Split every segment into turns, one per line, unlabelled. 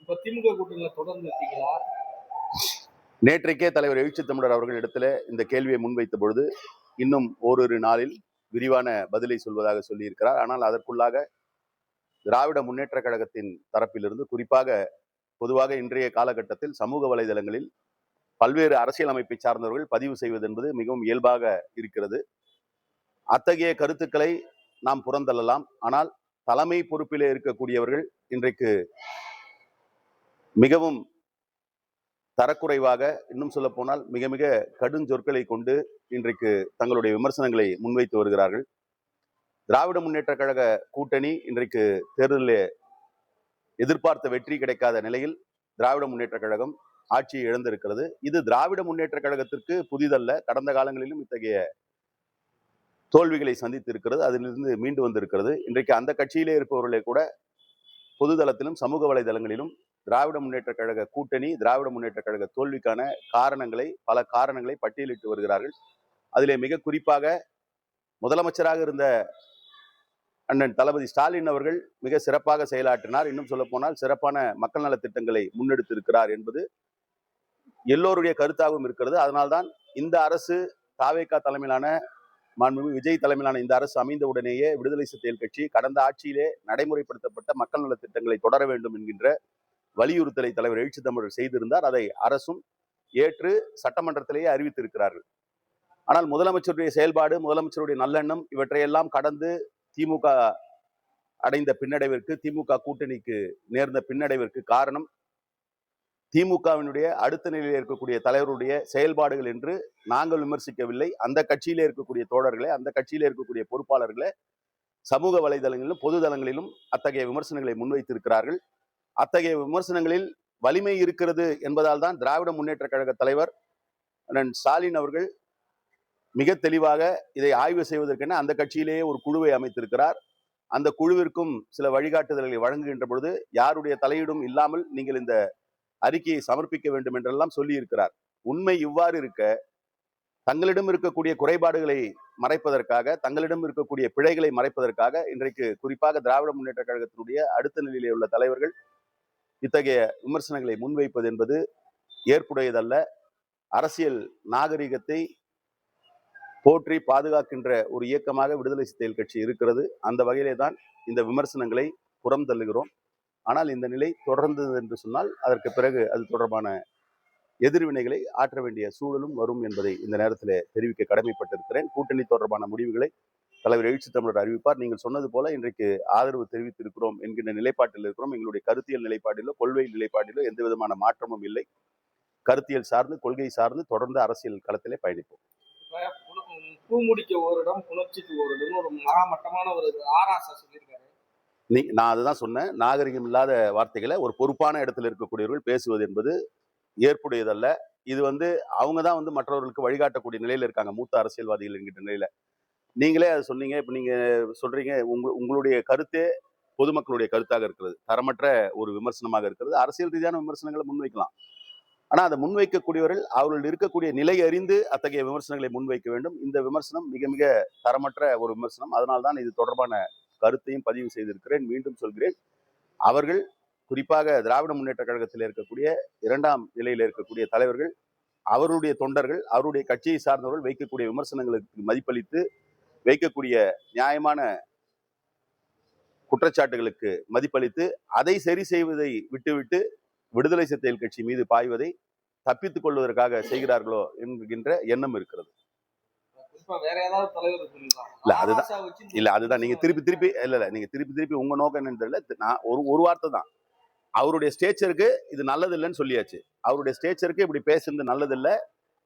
இப்ப திமுக கூட்டணியில தொடர்ந்து இருக்கீங்களா?
நேற்றைக்கே தலைவர் எழுச்சி தமிழர் அவர்களிடத்துல இந்த கேள்வியை முன்வைத்த பொழுது இன்னும் ஓரிரு நாளில் விரிவான பதிலை சொல்வதாக சொல்லியிருக்கிறார். ஆனால் அதற்குள்ளாக திராவிட முன்னேற்ற கழகத்தின் தரப்பிலிருந்து குறிப்பாக பொதுவாக இன்றைய காலகட்டத்தில் சமூக வலைதளங்களில் பல்வேறு அரசியல் அமைப்பை சார்ந்தவர்கள் பதிவு செய்வது என்பது மிகவும் இயல்பாக இருக்கிறது. அத்தகைய கருத்துக்களை நாம் புறந்தள்ளலாம். ஆனால் தலைமை பொறுப்பிலே இருக்கக்கூடியவர்கள் இன்றைக்கு மிகவும் தரக்குறைவாக, இன்னும் சொல்ல போனால் மிக மிக கடுஞ்சொற்களை கொண்டு இன்றைக்கு தங்களுடைய விமர்சனங்களை முன்வைத்து வருகிறார்கள். திராவிட முன்னேற்ற கழக கூட்டணி இன்றைக்கு தேர்தலில் எதிர்பார்த்த வெற்றி கிடைக்காத நிலையில் திராவிட முன்னேற்ற கழகம் ஆட்சியை இழந்திருக்கிறது. இது திராவிட முன்னேற்ற கழகத்திற்கு புதிதல்ல. கடந்த காலங்களிலும் இத்தகைய தோல்விகளை சந்தித்து இருக்கிறது. அதிலிருந்து மீண்டு வந்திருக்கிறது. இன்றைக்கு அந்த கட்சியிலே இருப்பவர்களே கூட பொதுதளத்திலும் சமூக வலைதளங்களிலும் திராவிட முன்னேற்ற கழக கூட்டணி, திராவிட முன்னேற்ற கழக தோல்விக்கான பல காரணங்களை பட்டியலிட்டு வருகிறார்கள். அதிலே மிக குறிப்பாக முதலமைச்சராக இருந்த அண்ணன் தளபதி ஸ்டாலின் அவர்கள் மிக சிறப்பாக செயலாற்றினார். இன்னும் சொல்ல போனால் சிறப்பான மக்கள் நல திட்டங்களை முன்னெடுத்திருக்கிறார் என்பது எல்லோருடைய கருத்தாகவும் இருக்கிறது. அதனால்தான் இந்த அரசு தாவேகா தலைமையிலான மாண்புமிகு விஜய் தலைமையிலான இந்த அரசு அமைந்த உடனேயே விடுதலை சிறுத்தைகள் கட்சி கடந்த ஆட்சியிலே நடைமுறைப்படுத்தப்பட்ட மக்கள் நல திட்டங்களை தொடர வேண்டும் என்கின்ற வலியுறுத்தலை தலைவர் எழுச்சி தமிழர் செய்திருந்தார். அதை அரசும் ஏற்று சட்டமன்றத்திலேயே அறிவித்திருக்கிறார்கள். ஆனால் முதலமைச்சருடைய செயல்பாடு, முதலமைச்சருடைய நல்லெண்ணம் இவற்றையெல்லாம் கடந்து திமுக அடைந்த பின்னடைவிற்கு, திமுக கூட்டணிக்கு நேர்ந்த பின்னடைவிற்கு காரணம் திமுகவினுடைய அடுத்த நிலையில் இருக்கக்கூடிய தலைவருடைய செயல்பாடுகள் என்று நாங்கள் விமர்சிக்கவில்லை. அந்த கட்சியிலே இருக்கக்கூடிய தோழர்களே, அந்த கட்சியிலே இருக்கக்கூடிய பொறுப்பாளர்களே சமூக வலைதளங்களிலும் பொது தளங்களிலும் அத்தகைய விமர்சனங்களை முன்வைத்திருக்கிறார்கள். அத்தகைய விமர்சனங்களில் வலிமை இருக்கிறது என்பதால் தான் திராவிட முன்னேற்ற கழக தலைவர் அண்ணன் ஸ்டாலின் அவர்கள் மிக தெளிவாக இதை ஆய்வு செய்வதற்கென அந்த கட்சியிலேயே ஒரு குழுவை அமைத்திருக்கிறார். அந்த குழுவிற்கும் சில வழிகாட்டுதல்களை வழங்குகின்ற பொழுது யாருடைய தலையீடும் இல்லாமல் நீங்கள் இந்த அறிக்கையை சமர்ப்பிக்க வேண்டும் என்றெல்லாம் சொல்லி இருக்கிறார். உண்மை இவ்வாறு இருக்க, தங்களிடம் இருக்கக்கூடிய குறைபாடுகளை மறைப்பதற்காக, தங்களிடம் இருக்கக்கூடிய பிழைகளை மறைப்பதற்காக இன்றைக்கு குறிப்பாக திராவிட முன்னேற்ற கழகத்தினுடைய அடுத்த நிலையிலே உள்ள தலைவர்கள் இத்தகைய விமர்சனங்களை முன்வைப்பது என்பது ஏற்புடையதல்ல. அரசியல் நாகரிகத்தை போற்றி பாதுகாக்கின்ற ஒரு இயக்கமாக விடுதலை சிறுத்தைகள் கட்சி இருக்கிறது. அந்த வகையிலே தான் இந்த விமர்சனங்களை புறம் தள்ளுகிறோம். ஆனால் இந்த நிலை தொடர்ந்தது என்று சொன்னால் அதற்கு பிறகு அது தொடர்பான எதிர்வினைகளை ஆற்ற வேண்டிய சூழலும் வரும் என்பதை இந்த நேரத்தில் தெரிவிக்க கடமைப்பட்டிருக்கிறேன். கூட்டணி தொடர்பான முடிவுகளை தலைவர் எழுச்சி தமிழர் அறிவிப்பார். நீங்கள் சொன்னது போல இன்றைக்கு ஆதரவு தெரிவித்திருக்கிறோம் என்கின்ற நிலைப்பாட்டில் இருக்கிறோம். எங்களுடைய கருத்தியல் நிலைப்பாட்டிலோ கொள்கை நிலைப்பாட்டிலோ எந்த விதமான மாற்றமும் இல்லை. கருத்தியல் சார்ந்து, கொள்கை சார்ந்து தொடர்ந்து அரசியல் களத்திலே பயணிப்போம்.
பூமுடிக்க ஓரிடம், புணர்ச்சிக்கு ஓரிடம் ஒரு மகாமட்டமான ஒரு ஆராசா சொல்லியிருக்காரு.
நான் அதுதான் சொன்னேன். நாகரிகம் இல்லாத வார்த்தைகளை ஒரு பொறுப்பான இடத்துல இருக்கக்கூடியவர்கள் பேசுவது என்பது ஏற்புடையதல்ல. இது அவங்க தான் மற்றவர்களுக்கு வழிகாட்டக்கூடிய நிலையில இருக்காங்க, மூத்த அரசியல்வாதிகள் என்கின்ற நிலையில. நீங்களே அதை சொன்னீங்க. இப்ப நீங்க சொல்றீங்க உங்களுடைய கருத்தே பொதுமக்களுடைய கருத்தாக இருக்கிறது, தரமற்ற ஒரு விமர்சனமாக இருக்கிறது. அரசியல் ரீதியான விமர்சனங்களை முன்வைக்கலாம். ஆனா அதை முன்வைக்கக்கூடியவர்கள் அவர்கள் இருக்கக்கூடிய நிலை அறிந்து அத்தகைய விமர்சனங்களை முன்வைக்க வேண்டும். இந்த விமர்சனம் மிக மிக தரமற்ற ஒரு விமர்சனம். அதனால்தான் இது தொடர்பான கருத்தையும் பதிவு செய்திருக்கிறேன். மீண்டும் சொல்கிறேன், அவர்கள் குறிப்பாக திராவிட முன்னேற்ற கழகத்தில் இருக்கக்கூடிய இரண்டாம் நிலையில் இருக்கக்கூடிய தலைவர்கள், அவருடைய தொண்டர்கள், அவருடைய கட்சியை சார்ந்தவர்கள் வைக்கக்கூடிய விமர்சனங்களுக்கு மதிப்பளித்து, வைக்கக்கூடிய நியாயமான குற்றச்சாட்டுகளுக்கு மதிப்பளித்து அதை சரி செய்வதை விட்டுவிட்டு விடுதலை சிறுத்தைகள் கட்சி மீது பாய்வதை தப்பித்துக் கொள்வதற்காக செய்கிறார்களோ என்கின்ற எண்ணம் இருக்கிறது. அதுதான் நீங்க திருப்பி உங்க நோக்கம் என்னன்னு தெரியல. நான் ஒரு வார்த்தை தான், அவருடைய ஸ்டேச்சருக்கு இது நல்லது இல்லைன்னு சொல்லியாச்சு. அவருடைய ஸ்டேச்சருக்கு இப்படி பேசுறது நல்லது இல்லை,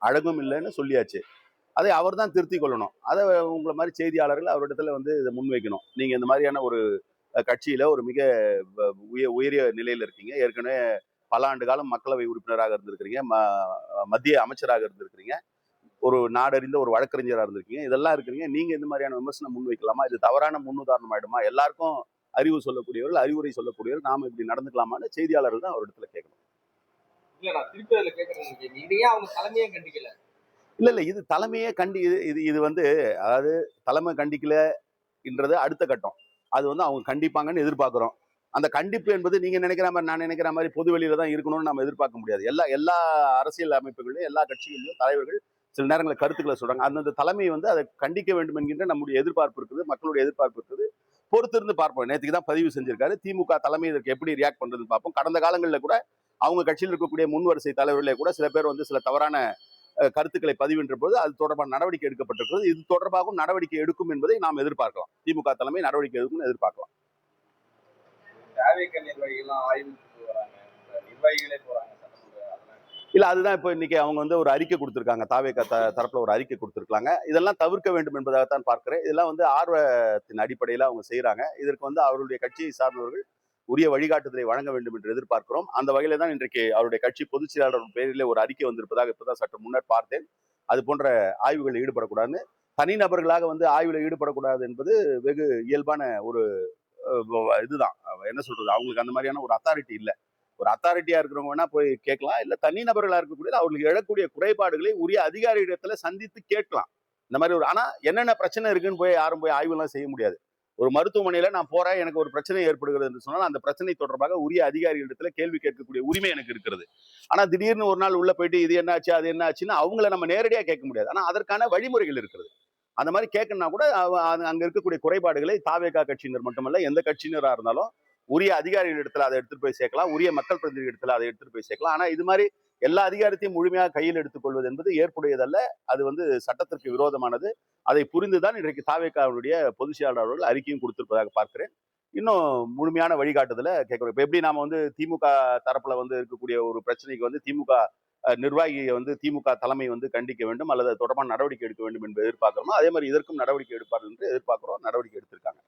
அழகும் இல்லைன்னு சொல்லியாச்சு. அதை அவர் தான் திருத்தி கொள்ளணும். அதை உங்களை மாதிரி செய்தியாளர்கள் அவரிடத்துல இதை முன்வைக்கணும். நீங்க இந்த மாதிரியான ஒரு கட்சியில ஒரு மிக உயரிய நிலையில இருக்கீங்க. ஏற்கனவே பல ஆண்டு காலம் மக்களவை உறுப்பினராக இருந்திருக்கிறீங்க, மத்திய அமைச்சராக இருந்திருக்கிறீங்க, ஒரு நாடறிந்த ஒரு வழக்கறிஞராக இருந்திருக்கீங்க. இதெல்லாம் இருக்கிறீங்க. நீங்க இந்த மாதிரியான விமர்சனம் முன்வைக்கலாமா? இது தவறான முன்னுதாரணம் ஆயிடுமா? எல்லாருக்கும் அறிவு சொல்லக்கூடியவர்கள், அறிவுரை சொல்லக்கூடியவர்கள், நாம இப்படி நடந்துக்கலாமான்னு செய்தியாளர்கள் தான் அவரிடத்துல கேட்கணும். இல்ல இது தலைமையே இது அதாவது தலைமை கண்டிக்கலன்றது அடுத்த கட்டம். அது அவங்க கண்டிப்பாங்கன்னு எதிர்பார்க்கிறோம். அந்த கண்டிப்பு என்பது நீங்க நினைக்கிற மாதிரி நான் நினைக்கிற மாதிரி பொது வெளியில தான் இருக்கணும்னு நம்ம எதிர்பார்க்க முடியாது. எல்லா அரசியல் அமைப்புகளிலும் எல்லா கட்சிகளிலும் தலைவர்கள் சில நேரங்களில் கருத்துக்களை சொல்றாங்க. அந்தந்த தலைமை வந்து அதை கண்டிக்க வேண்டும் என்கின்ற நம்முடைய எதிர்பார்ப்பு இருக்குது, மக்களுடைய எதிர்பார்ப்பு இருக்குது. பொறுத்திருந்து பார்ப்போம். நேற்றுக்கு தான் பதிவு செஞ்சிருக்காரு. திமுக தலைமை இதற்கு எப்படி ரியாக்ட் பண்றதுன்னு பார்ப்போம். கடந்த காலங்களில் கூட அவங்க கட்சியில் இருக்கக்கூடிய முன் வரிசை தலைவர்களே கூட சில பேர் வந்து சில தவறான கருத்துக்களை பதிவின்ற போது அது தொடர்பான நடவடிக்கை எடுக்கப்பட்டிருக்கிறது. இது தொடர்பாகவும் நடவடிக்கை எடுக்கும் என்பதை நாம் எதிர்பார்க்கலாம். திமுக தலைமை நடவடிக்கை எடுக்கும் எதிர்பார்க்கலாம்.
தேவைக்க நிர்வாகிகள்லாம் ஆய்வுக்கு வராங்க, நிர்வாகிகளே போறாங்க.
இல்ல அதுதான் இப்போ இன்னைக்கு அவங்க வந்து ஒரு அறிக்கை கொடுத்திருக்காங்க. தாவேக தரப்புல ஒரு அறிக்கை கொடுத்திருக்காங்க. இதெல்லாம் தவிர்க்க வேண்டும் என்பதாகத்தான் பார்க்கிறேன். இதெல்லாம் வந்து ஆர்வத்தின் அடிப்படையில அவங்க செய்யறாங்க. இதற்கு வந்து அவருடைய கட்சியை சார்ந்தவர்கள் உரிய வழிகாட்டுதலை வழங்க வேண்டும் என்று எதிர்பார்க்கிறோம். அந்த வகையில தான் இன்றைக்கு அவருடைய கட்சி பொதுச் செயலாளர் பேரிலே ஒரு அறிக்கை வந்திருப்பதாக இப்பதான் சற்று முன்னர் பார்த்தேன். அது போன்ற ஆய்வுகளில் ஈடுபடக்கூடாதுன்னு, தனிநபர்களாக வந்து ஆய்வுல ஈடுபடக்கூடாது என்பது வெகு இயல்பான ஒரு இதுதான். என்ன சொல்றது, அவங்களுக்கு அந்த மாதிரியான ஒரு அத்தாரிட்டி இல்லை. ஒரு அத்தாரிட்டியா இருக்கிறவங்க வேணா போய் கேட்கலாம். இல்ல தனிநபர்களா இருக்கக்கூடிய அவர்களுக்கு எழக்கூடிய குறைபாடுகளை உரிய அதிகாரியிடத்துல சந்தித்து கேட்கலாம். இந்த மாதிரி ஒரு ஆனா என்னென்ன பிரச்சனை இருக்குன்னு போய் யாரும் போய் ஆய்வு எல்லாம் செய்ய முடியாது. ஒரு மருத்துவமனையில நான் போறேன், எனக்கு ஒரு பிரச்சனை ஏற்படுகிறது என்று சொன்னால் அந்த பிரச்சனை தொடர்பாக உரிய அதிகாரிகளிடத்துல கேள்வி கேட்கக்கூடிய உரிமை எனக்கு இருக்கிறது. ஆனா திடீர்னு ஒரு நாள் உள்ள போயிட்டு இது என்ன ஆச்சு அது என்ன ஆச்சுன்னு அவங்கள நம்ம நேரடியா கேட்க முடியாது. ஆனா அதற்கான வழிமுறைகள் இருக்கிறது. அந்த மாதிரி கேட்கணும்னா கூட அங்க இருக்கக்கூடிய குறைபாடுகளை தாவேகா கட்சியினர் மட்டுமல்ல எந்த கட்சியினரா இருந்தாலும் உரிய அதிகாரிகள் இடத்துல அதை எடுத்துட்டு போய் சேர்க்கலாம், உரிய மக்கள் பிரதிநிதி இடத்துல அதை எடுத்துட்டு போய் சேர்க்கலாம். ஆனா இது மாதிரி எல்லா அதிகாரத்தையும் முழுமையாக கையில் எடுத்துக்கொள்வது என்பது ஏற்புடையதல்ல. அது வந்து சட்டத்திற்கு விரோதமானது. அதை புரிந்துதான் இன்றைக்கு தாவேகாவுடைய பொதுச் செயலாளர் அவர்கள் அறிக்கையும் கொடுத்திருப்பதாக பார்க்கிறேன். இன்னும் முழுமையான வழிகாட்டுதல கேட்கிறோம். இப்ப எப்படி நாம வந்து திமுக தரப்புல வந்து இருக்கக்கூடிய ஒரு பிரச்சனைக்கு வந்து திமுக நிர்வாகியை வந்து திமுக தலைமை வந்து கண்டிக்க வேண்டும் அல்லது அது தொடர்பான நடவடிக்கை எடுக்க வேண்டும் என்று எதிர்பார்க்கிறோமோ அதே மாதிரி இதற்கும் நடவடிக்கை எடுப்பார்கள் என்று எதிர்பார்க்கிறோம். நடவடிக்கை எடுத்திருக்காங்க.